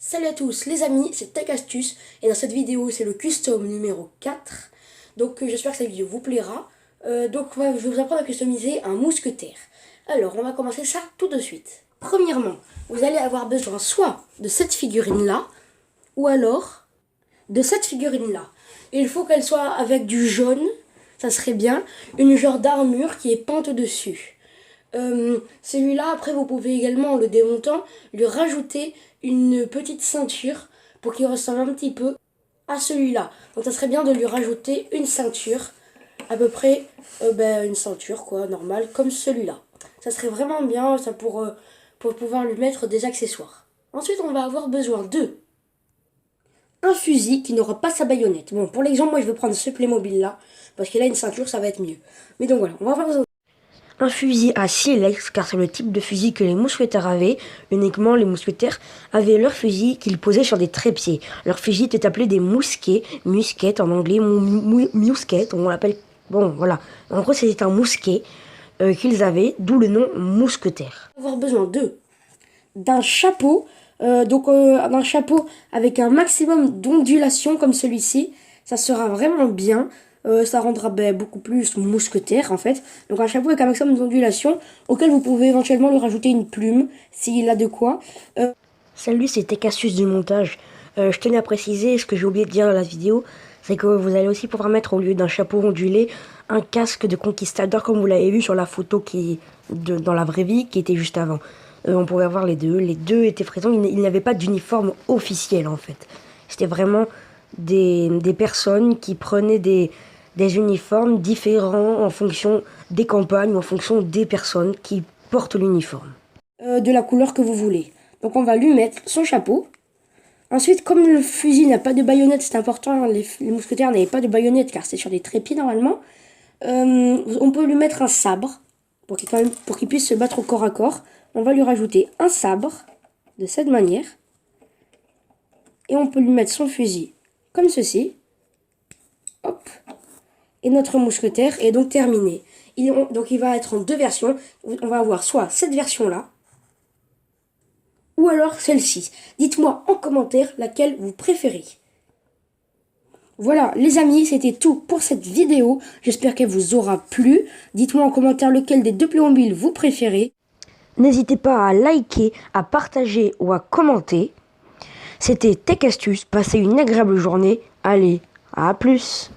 Salut à tous les amis, c'est Tech Astuce et dans cette vidéo c'est le custom numéro 4. Donc j'espère que cette vidéo vous plaira. Je vais vous apprendre à customiser un mousquetaire. Alors on va commencer ça tout de suite. Premièrement, vous allez avoir besoin soit de cette figurine là ou alors de cette figurine là. Il faut qu'elle soit avec du jaune, ça serait bien, une genre d'armure qui est peinte dessus. Celui-là, après, vous pouvez également, en le démontant, lui rajouter une petite ceinture pour qu'il ressemble un petit peu à celui-là. Donc, ça serait bien de lui rajouter une ceinture, à peu près une ceinture, quoi, normale, comme celui-là. Ça serait vraiment bien, ça pour pouvoir lui mettre des accessoires. Ensuite, on va avoir besoin de un fusil qui n'aura pas sa baïonnette. Bon, pour l'exemple, moi, je vais prendre ce Playmobil-là, parce qu'il a une ceinture, ça va être mieux. Mais donc, voilà, on va avoir besoin un fusil à silex, car c'est le type de fusil que les mousquetaires avaient. Uniquement les mousquetaires avaient leur fusil qu'ils posaient sur des trépieds. Leur fusil était appelé des mousquets, musquettes en anglais, mousquet, on l'appelle, bon voilà. En gros c'était un mousquet qu'ils avaient, d'où le nom mousquetaire. On va avoir besoin d'un chapeau, d'un chapeau avec un maximum d'ondulation comme celui-ci. Ça sera vraiment bien. Ça rendra beaucoup plus mousquetaire en fait. Donc un chapeau avec un maximum d'ondulation auquel vous pouvez éventuellement lui rajouter une plume s'il a de quoi. Salut, c'était Tech Astuce du montage. Je tenais à préciser ce que j'ai oublié de dire dans la vidéo, c'est que vous allez aussi pouvoir mettre au lieu d'un chapeau ondulé un casque de conquistador comme vous l'avez vu sur la photo dans la vraie vie qui était juste avant. On pouvait avoir les deux. Les deux étaient présents. Il n'y avait pas d'uniforme officiel en fait. C'était vraiment des personnes qui prenaient des uniformes différents en fonction des campagnes ou en fonction des personnes qui portent l'uniforme. De la couleur que vous voulez. Donc on va lui mettre son chapeau. Ensuite, comme le fusil n'a pas de baïonnette, c'est important, les mousquetaires n'avaient pas de baïonnette car c'est sur des trépieds normalement. On peut lui mettre un sabre pour qu'il puisse se battre au corps à corps. On va lui rajouter un sabre de cette manière. Et on peut lui mettre son fusil comme ceci. Hop. Et notre mousquetaire est donc terminé. Donc il va être en deux versions. On va avoir soit cette version-là, ou alors celle-ci. Dites-moi en commentaire laquelle vous préférez. Voilà les amis, c'était tout pour cette vidéo. J'espère qu'elle vous aura plu. Dites-moi en commentaire lequel des deux Playmobil vous préférez. N'hésitez pas à liker, à partager ou à commenter. C'était Tech Astuce. Passez une agréable journée. Allez, à plus.